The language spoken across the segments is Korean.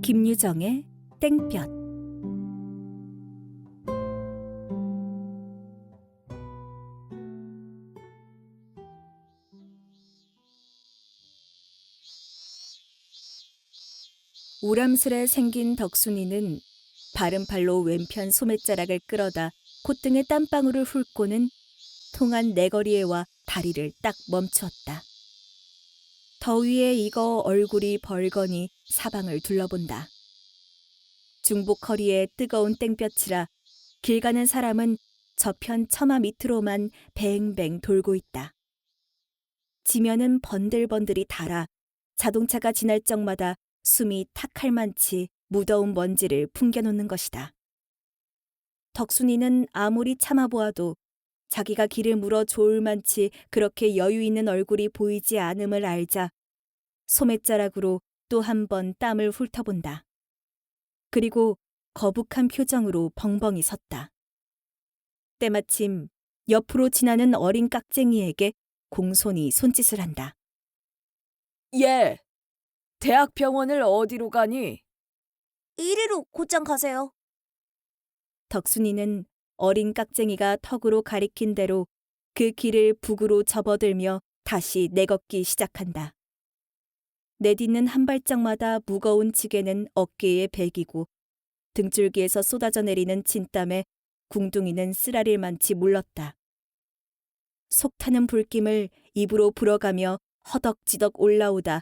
김유정의 땡볕. 우람스레 생긴 덕순이는 바른 팔로 왼편 소매자락을 끌어다 콧등에 땀방울을 훑고는 통한 내거리에 와 다리를 딱 멈추었다. 더위에 익어 얼굴이 벌거니 사방을 둘러본다. 중복 허리에 뜨거운 땡볕이라 길 가는 사람은 저편 처마 밑으로만 뱅뱅 돌고 있다. 지면은 번들번들이 달아 자동차가 지날 적마다 숨이 탁할 만치 무더운 먼지를 풍겨놓는 것이다. 덕순이는 아무리 참아보아도 자기가 길을 물어 좋을 만치 그렇게 여유 있는 얼굴이 보이지 않음을 알자 소매자락으로 또 한 번 땀을 훑어본다. 그리고 거북한 표정으로 벙벙이 섰다. 때마침 옆으로 지나는 어린 깍쟁이에게 공손히 손짓을 한다. 예, 대학병원을 어디로 가니? 이리로 곧장 가세요. 덕순이는 어린 깍쟁이가 턱으로 가리킨 대로 그 길을 북으로 접어들며 다시 내걷기 시작한다. 내딛는 한 발짝마다 무거운 지게는 어깨에 배기고 등줄기에서 쏟아져 내리는 진땀에 궁둥이는 쓰라릴 만치 물렀다. 속타는 불김을 입으로 불어가며 허덕지덕 올라오다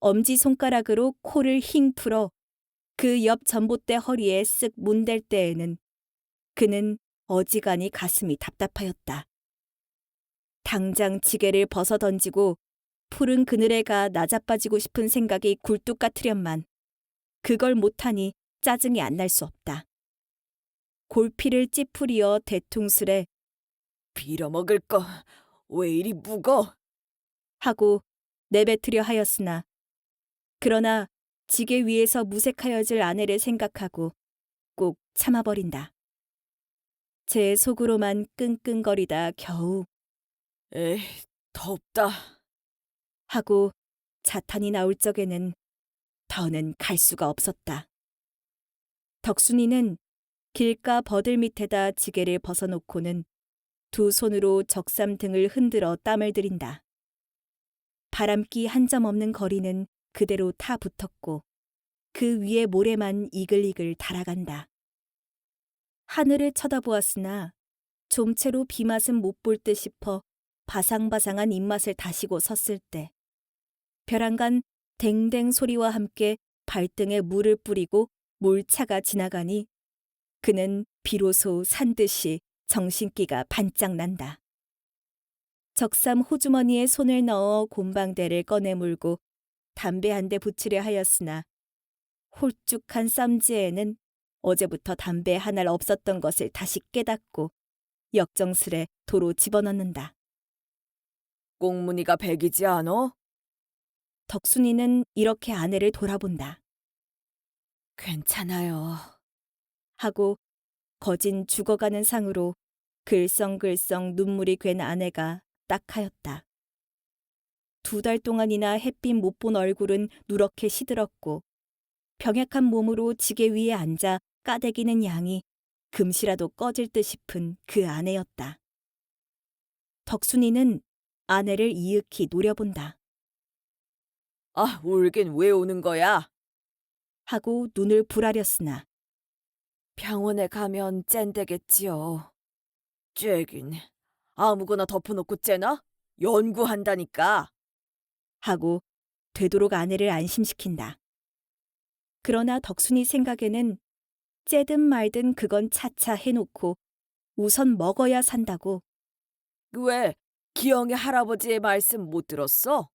엄지손가락으로 코를 힝 풀어 그 옆 전봇대 허리에 쓱 문댈 때에는 그는 어지간히 가슴이 답답하였다. 당장 지게를 벗어 던지고 푸른 그늘에 가 나자빠지고 싶은 생각이 굴뚝 같으련만 그걸 못하니 짜증이 안 날 수 없다. 골피를 찌푸리어 대퉁술에 빌어먹을 거 왜 이리 묵어? 하고 내뱉으려 하였으나 그러나 지게 위에서 무색하여질 아내를 생각하고 꼭 참아버린다. 제 속으로만 끙끙거리다 겨우 에이, 덥다. 하고 자탄이 나올 적에는 더는 갈 수가 없었다. 덕순이는 길가 버들 밑에다 지게를 벗어놓고는 두 손으로 적삼 등을 흔들어 땀을 들인다. 바람기 한 점 없는 거리는 그대로 타 붙었고 그 위에 모래만 이글이글 달아간다. 하늘을 쳐다보았으나 좀채로 비맛은 못 볼 듯 싶어 바상바상한 입맛을 다시고 섰을 때 벼랑간 댕댕 소리와 함께 발등에 물을 뿌리고 몰차가 지나가니 그는 비로소 산 듯이 정신기가 반짝 난다. 적삼 호주머니에 손을 넣어 곰방대를 꺼내 물고 담배 한 대 붙이려 하였으나 홀쭉한 쌈지에는 어제부터 담배 하나 없었던 것을 다시 깨닫고 역정스레 도로 집어넣는다. 꽁무니가 백이지 않어? 덕순이는 이렇게 아내를 돌아본다. 괜찮아요. 하고 거진 죽어가는 상으로 글썽글썽 눈물이 괜 아내가 딱하였다. 2달 동안이나 햇빛 못 본 얼굴은 누렇게 시들었고 병약한 몸으로 지게 위에 앉아 까대기는 양이 금시라도 꺼질 듯 싶은 그 아내였다. 덕순이는 아내를 이윽히 노려본다. 아, 울긴 왜 우는 거야? 하고 눈을 부라렸으나 병원에 가면 쨘되겠지요. 쬐긴 아무거나 덮어놓고 째나? 연구한다니까. 하고 되도록 아내를 안심시킨다. 그러나 덕순이 생각에는 째든 말든 그건 차차 해놓고 우선 먹어야 산다고. 왜 기영의 할아버지의 말씀 못 들었어?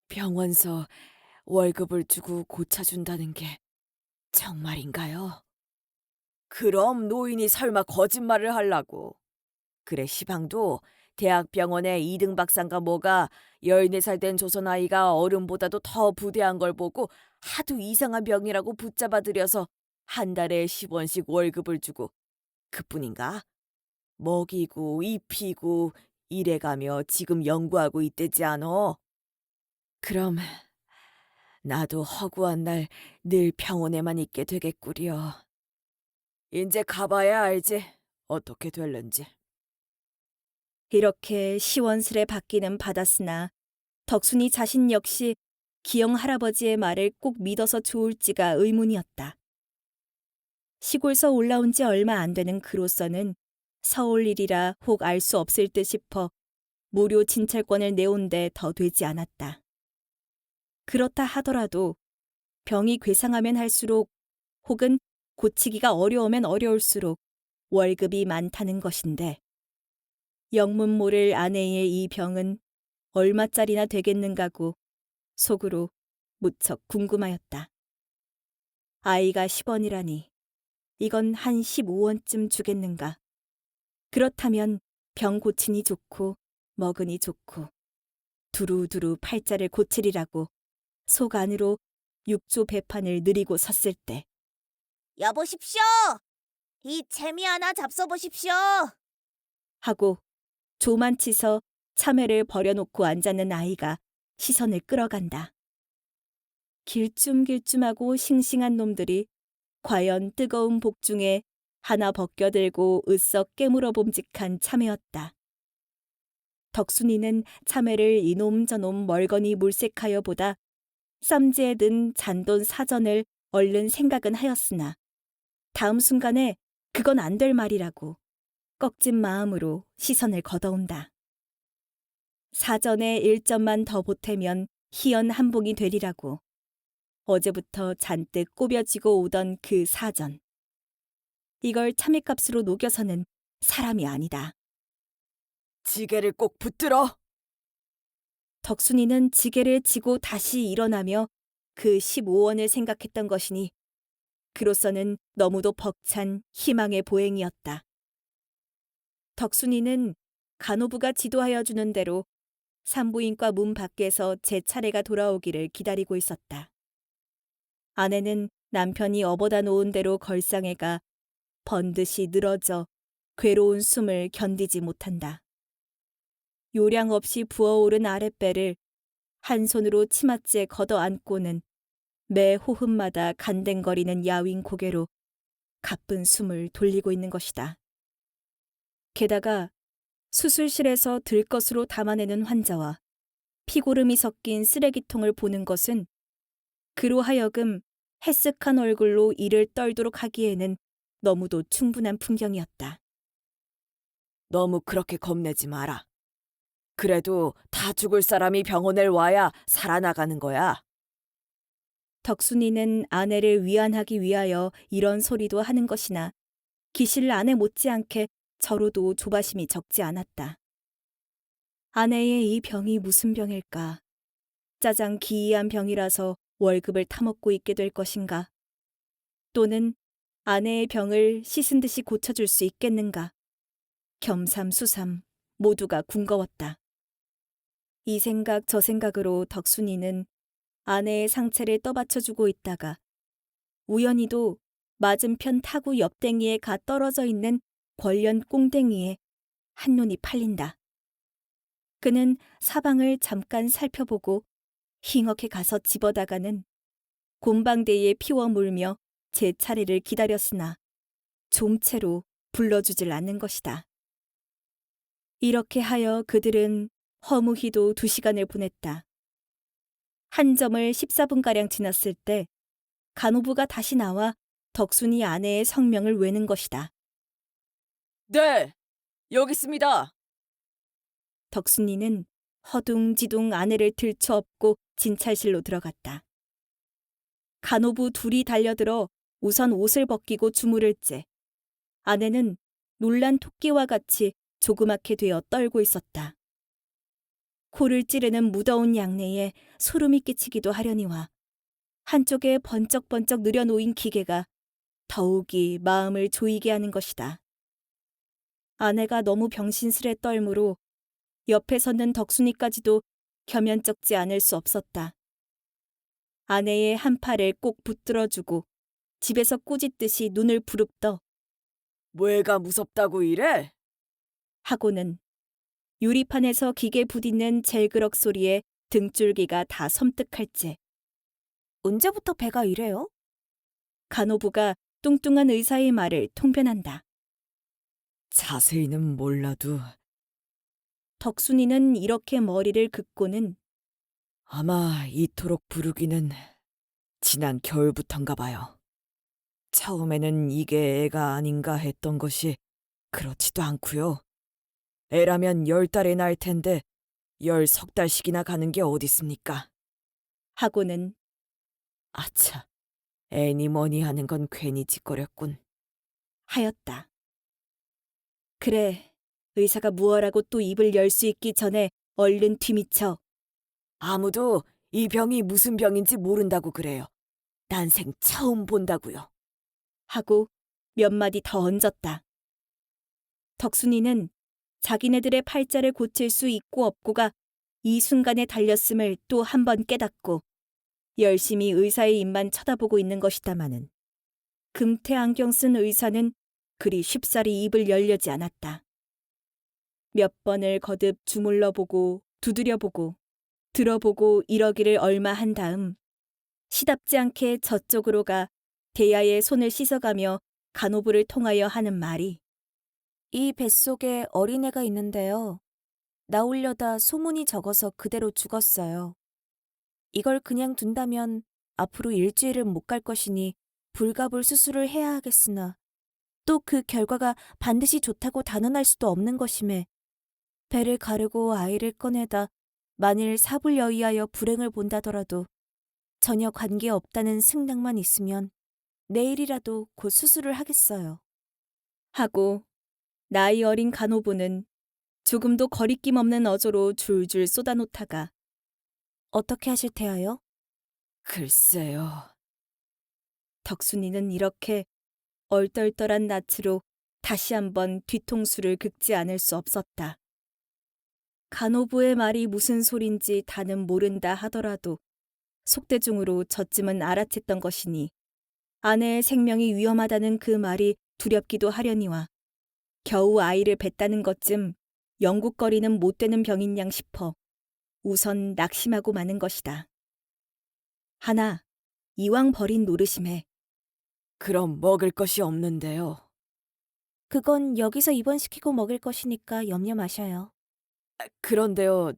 병원서 월급을 주고 고쳐준다는 게 정말인가요? 그럼 노인이 설마 거짓말을 하려고. 그래 시방도 대학병원의 2등 박사인가 뭐가 14살 된 조선 아이가 어른보다도 더 부대한 걸 보고 하도 이상한 병이라고 붙잡아 들여서 한 달에 10원씩 월급을 주고 그뿐인가? 먹이고 입히고 이래가며 지금 연구하고 있대지 않어? 그럼 나도 허구한 날 늘 병원에만 있게 되겠구려. 이제 가봐야 알지 어떻게 될는지. 이렇게 시원스레 받기는 받았으나 덕순이 자신 역시 기영 할아버지의 말을 꼭 믿어서 좋을지가 의문이었다. 시골서 올라온 지 얼마 안 되는 그로서는 서울 일이라 혹 알 수 없을 듯 싶어 무료 진찰권을 내온데 더 되지 않았다. 그렇다 하더라도 병이 괴상하면 할수록 혹은 고치기가 어려우면 어려울수록 월급이 많다는 것인데 영문 모를 아내의 이 병은 얼마짜리나 되겠는가고 속으로 무척 궁금하였다. 아이가 10원이라니 이건 한 15원쯤 주겠는가. 그렇다면 병 고치니 좋고 먹으니 좋고 두루두루 팔자를 고치리라고 속 안으로 육조 배판을 느리고 섰을 때 여보십시오. 이 재미 하나 잡숴보십시오. 하고 조만치서 참외를 버려놓고 앉았는 아이가 시선을 끌어간다. 길쭉길쭉하고 싱싱한 놈들이 과연 뜨거운 복중에 하나 벗겨들고 으썩 깨물어 봄직한 참외였다. 덕순이는 참외를 이놈 저놈 멀거니 물색하여 보다 쌈지에 든 잔돈 사전을 얼른 생각은 하였으나 다음 순간에 그건 안 될 말이라고 꺾진 마음으로 시선을 걷어온다. 사전에 1점만 더 보태면 희연 한봉이 되리라고 어제부터 잔뜩 꾸며지고 오던 그 사전. 이걸 참외값으로 녹여서는 사람이 아니다. 지게를 꼭 붙들어. 덕순이는 지게를 지고 다시 일어나며 그 15원을 생각했던 것이니 그로서는 너무도 벅찬 희망의 보행이었다. 덕순이는 간호부가 지도하여 주는 대로 산부인과 문 밖에서 제 차례가 돌아오기를 기다리고 있었다. 아내는 남편이 업어다 놓은 대로 걸상에 가 번듯이 늘어져 괴로운 숨을 견디지 못한다. 요량 없이 부어오른 아랫배를 한 손으로 치맛째 걷어 안고는 매 호흡마다 간댕거리는 야윈 고개로 가쁜 숨을 돌리고 있는 것이다. 게다가 수술실에서 들것으로 담아내는 환자와 피고름이 섞인 쓰레기통을 보는 것은 그로 하여금 해쓱한 얼굴로 이를 떨도록 하기에는 너무도 충분한 풍경이었다. 너무 그렇게 겁내지 마라. 그래도 다 죽을 사람이 병원에 와야 살아나가는 거야. 덕순이는 아내를 위안하기 위하여 이런 소리도 하는 것이나 기실 아내 못지않게 저로도 조바심이 적지 않았다. 아내의 이 병이 무슨 병일까? 짜장 기이한 병이라서 월급을 타먹고 있게 될 것인가? 또는 아내의 병을 씻은 듯이 고쳐줄 수 있겠는가? 겸삼수삼 모두가 궁거웠다. 이 생각 저 생각으로 덕순이는 아내의 상체를 떠받쳐주고 있다가 우연히도 맞은편 타구 옆댕이에 가 떨어져 있는 벌연 꽁댕이에 한눈이 팔린다. 그는 사방을 잠깐 살펴보고 힝하게 가서 집어다가는 곰방대에 피워 물며 제 차례를 기다렸으나 좀채로 불러주질 않는 것이다. 이렇게 하여 그들은 허무히도 2시간을 보냈다. 한 점을 14분가량 지났을 때 간호부가 다시 나와 덕순이 아내의 성명을 외는 것이다. 네, 여기 있습니다. 덕순이는 허둥지둥 아내를 들쳐업고 진찰실로 들어갔다. 간호부 둘이 달려들어 우선 옷을 벗기고 주무를 째 아내는 놀란 토끼와 같이 조그맣게 되어 떨고 있었다. 코를 찌르는 무더운 양내에 소름이 끼치기도 하려니와 한쪽에 번쩍번쩍 느려놓인 기계가 더욱이 마음을 조이게 하는 것이다. 아내가 너무 병신스레 떨므로 옆에 섰는 덕순이까지도 겸연쩍지 않을 수 없었다. 아내의 한 팔을 꼭 붙들어주고 집에서 꾸짖듯이 눈을 부릅떠 뭐가 무섭다고 이래? 하고는 유리판에서 기계 부딪는 젤그럭 소리에 등줄기가 다 섬뜩할째 언제부터 배가 이래요? 간호부가 뚱뚱한 의사의 말을 통변한다. 자세히는 몰라도 덕순이는 이렇게 머리를 긋고는 아마 이토록 부르기는 지난 겨울부턴가 봐요. 처음에는 이게 애가 아닌가 했던 것이 그렇지도 않고요. 애라면 10달에 날 텐데 10석 달씩이나 가는 게 어딨습니까? 하고는 아차, 애니 뭐니 하는 건 괜히 짓거렸군. 하였다. 그래, 의사가 무얼하고 또 입을 열 수 있기 전에 얼른 뒤미쳐 아무도 이 병이 무슨 병인지 모른다고 그래요. 난생 처음 본다고요. 하고 몇 마디 더 얹었다. 덕순이는 자기네들의 팔자를 고칠 수 있고 없고가 이 순간에 달렸음을 또 한 번 깨닫고 열심히 의사의 입만 쳐다보고 있는 것이다마는 금태 안경 쓴 의사는 그리 쉽사리 입을 열려지 않았다. 몇 번을 거듭 주물러보고 두드려보고 들어보고 이러기를 얼마 한 다음 시답지 않게 저쪽으로 가 대야에 손을 씻어가며 간호부를 통하여 하는 말이 이 뱃속에 어린애가 있는데요. 나오려다 소문이 적어서 그대로 죽었어요. 이걸 그냥 둔다면 앞으로 일주일은 못 갈 것이니 불갑을 수술을 해야 하겠으나 또 그 결과가 반드시 좋다고 단언할 수도 없는 것임에 배를 가르고 아이를 꺼내다 만일 사불여의하여 불행을 본다더라도 전혀 관계없다는 승낙만 있으면 내일이라도 곧 수술을 하겠어요. 하고 나이 어린 간호부는 조금도 거리낌 없는 어조로 줄줄 쏟아놓다가 어떻게 하실 테하요? 글쎄요. 덕순이는 이렇게 얼떨떨한 낯으로 다시 한번 뒤통수를 긁지 않을 수 없었다. 간호부의 말이 무슨 소린지 다는 모른다 하더라도 속대중으로 저쯤은 알아챘던 것이니 아내의 생명이 위험하다는 그 말이 두렵기도 하려니와 겨우 아이를 뱄다는 것쯤 영국거리는 못 되는 병인 양 싶어 우선 낙심하고 마는 것이다. 하나, 이왕 버린 노르심에 그럼 먹을 것이 없는데요. 그건 여기서 입원시키고 먹을 것이니까 염려 마셔요. 그런데요,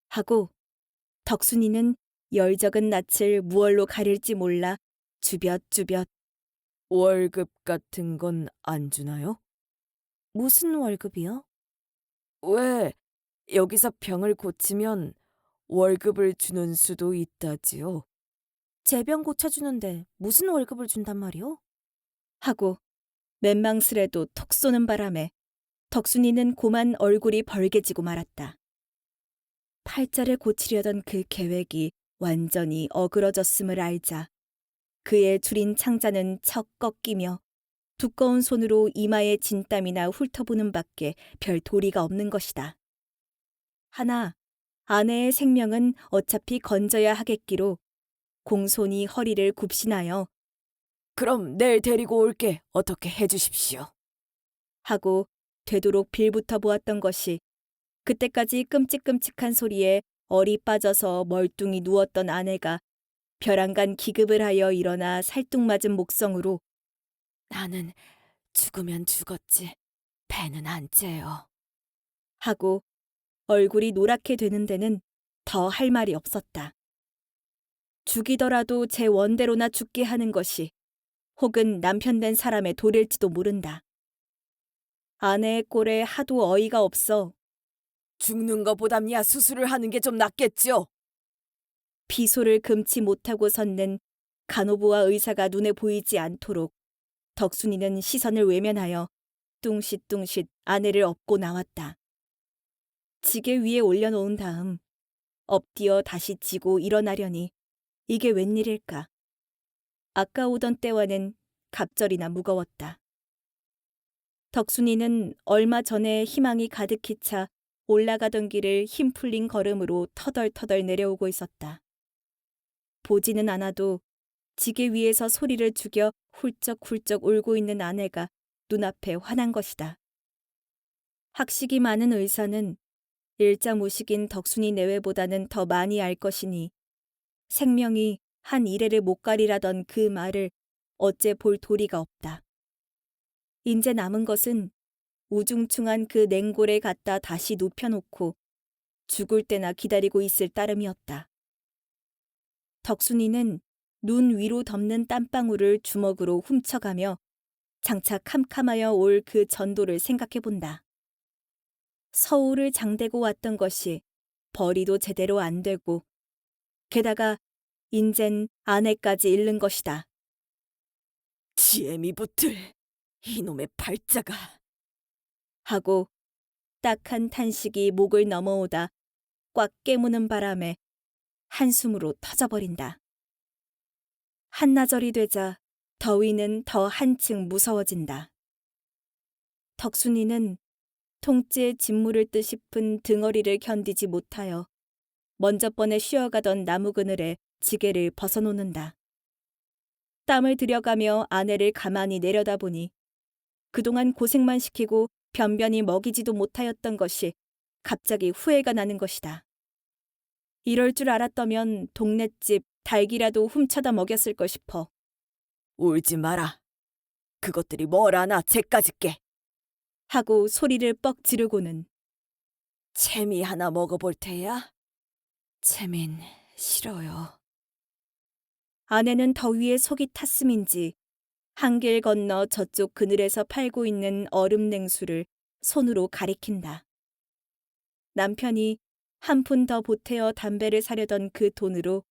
하고 덕순이는 열적은 낯을 무얼로 가릴지 몰라 주볕주볕 월급 같은 건 안 주나요? 무슨 월급이요? 왜 여기서 병을 고치면 월급을 주는 수도 있다지요. 제 병 고쳐주는데 무슨 월급을 준단 말이오? 하고 맨망스레도 톡 쏘는 바람에 덕순이는 고만 얼굴이 벌개지고 말았다. 팔자를 고치려던 그 계획이 완전히 어그러졌음을 알자 그의 줄인 창자는 척 꺾이며 두꺼운 손으로 이마에 진땀이나 훑어보는 밖에 별 도리가 없는 것이다. 하나, 아내의 생명은 어차피 건져야 하겠기로 공손히 허리를 굽신하여 그럼 내일 데리고 올게. 어떻게 해주십시오. 하고 되도록 빌부터 보았던 것이 그때까지 끔찍끔찍한 소리에 얼이 빠져서 멀뚱히 누웠던 아내가 벼랑간 기급을 하여 일어나 살뚱맞은 목성으로 나는 죽으면 죽었지. 배는 안 째요. 하고 얼굴이 노랗게 되는 데는 더 할 말이 없었다. 죽이더라도 제 원대로나 죽게 하는 것이 혹은 남편 된 사람의 도릴지도 모른다. 아내의 꼴에 하도 어이가 없어 죽는 것보담야 수술을 하는 게 좀 낫겠죠. 비소를 금치 못하고 섰는 간호부와 의사가 눈에 보이지 않도록 덕순이는 시선을 외면하여 뚱싯뚱싯 아내를 업고 나왔다. 지게 위에 올려놓은 다음 엎디어 다시 지고 일어나려니 이게 웬일일까. 아까 오던 때와는 갑절이나 무거웠다. 덕순이는 얼마 전에 희망이 가득히 차 올라가던 길을 힘 풀린 걸음으로 터덜터덜 내려오고 있었다. 보지는 않아도 지게 위에서 소리를 죽여 훌쩍훌쩍 울고 있는 아내가 눈앞에 환한 것이다. 학식이 많은 의사는 일자무식인 덕순이 내외보다는 더 많이 알 것이니 생명이 한 이래를 못 가리라던 그 말을 어째 볼 도리가 없다. 인제 남은 것은 우중충한 그 냉골에 갖다 다시 눕혀놓고 죽을 때나 기다리고 있을 따름이었다. 덕순이는 눈 위로 덮는 땀방울을 주먹으로 훔쳐가며 장차 캄캄하여 올 그 전도를 생각해 본다. 서울을 장대고 왔던 것이 벌이도 제대로 안 되고 게다가 인젠 아내까지 잃는 것이다. 지엠이 붙을 이놈의 발자가. 하고 딱한 탄식이 목을 넘어오다 꽉 깨무는 바람에 한숨으로 터져버린다. 한나절이 되자 더위는 더 한층 무서워진다. 덕순이는 통째에 진물을 듯 싶은 등어리를 견디지 못하여 먼저 번에 쉬어가던 나무 그늘에 지게를 벗어놓는다. 땀을 들여가며 아내를 가만히 내려다보니 그동안 고생만 시키고 변변히 먹이지도 못하였던 것이 갑자기 후회가 나는 것이다. 이럴 줄 알았더면 동네집 닭이라도 훔쳐다 먹였을 것 싶어. 울지 마라. 그것들이 뭘 아나 쟤까짓 게. 하고 소리를 뻑 지르고는 채미 하나 먹어볼 테야? 채민 싫어요. 아내는 더위에 속이 탔음인지 한길 건너 저쪽 그늘에서 팔고 있는 얼음 냉수를 손으로 가리킨다. 남편이 한 푼 더 보태어 담배를 사려던 그 돈으로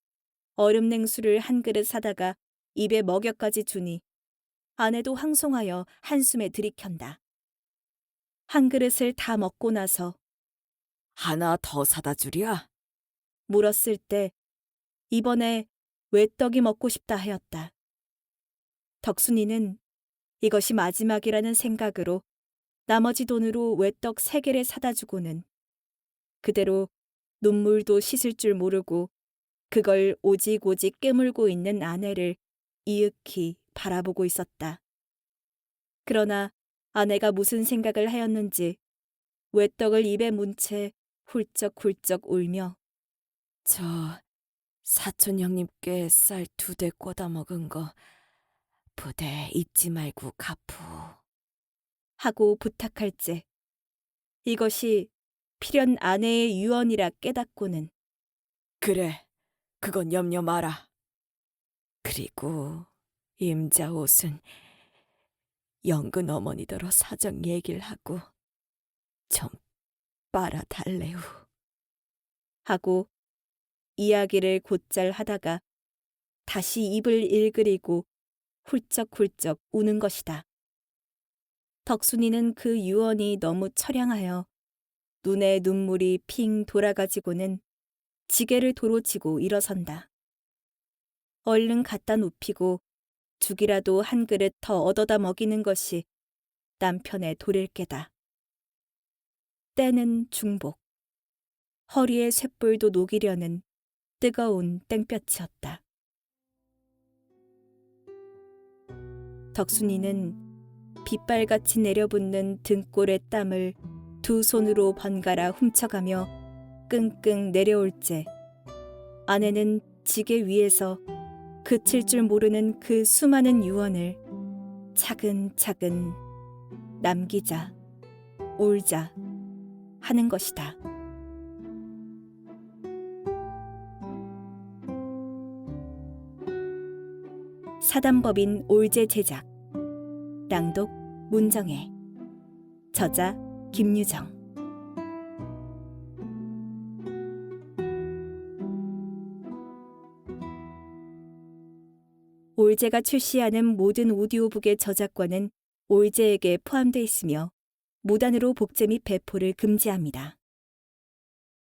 얼음 냉수를 한 그릇 사다가 입에 먹여까지 주니 아내도 황송하여 한숨에 들이켠다. 한 그릇을 다 먹고 나서 하나 더 사다 주랴? 물었을 때 이번에 외떡이 먹고 싶다 하였다. 덕순이는 이것이 마지막이라는 생각으로 나머지 돈으로 외떡 3개를 사다 주고는 그대로 눈물도 씻을 줄 모르고 그걸 오직오직 깨물고 있는 아내를 이윽히 바라보고 있었다. 그러나 아내가 무슨 생각을 하였는지 외떡을 입에 문 채 훌쩍훌쩍 울며 저 사촌 형님께 쌀 2대 꽂아 먹은 거 부대 잊지 말고 갚으. 하고 부탁할째 이것이 필연 아내의 유언이라 깨닫고는 그래, 그건 염려 마라. 그리고 임자 옷은 영근 어머니더러 사정 얘기를 하고 좀 빨아달래우. 하고 이야기를 곧잘 하다가 다시 입을 일그리고 훌쩍훌쩍 우는 것이다. 덕순이는 그 유언이 너무 처량하여 눈에 눈물이 핑 돌아가지고는 지게를 도로 치고 일어선다. 얼른 갖다 눕히고 죽이라도 한 그릇 더 얻어다 먹이는 것이 남편의 도릴 게다. 때는 중복. 허리에 쇳불도 녹이려는 뜨거운 땡볕이었다. 덕순이는 빗발같이 내려붙는 등골의 땀을 2 손으로 번갈아 훔쳐가며 끙끙 내려올째 아내는 지게 위에서 그칠 줄 모르는 그 수많은 유언을 차근차근 남기자, 울자 하는 것이다. 사단법인 올제 제작 낭독 문정혜 저자 김유정 올제가 출시하는 모든 오디오북의 저작권은 올제에게 포함돼 있으며 무단으로 복제 및 배포를 금지합니다.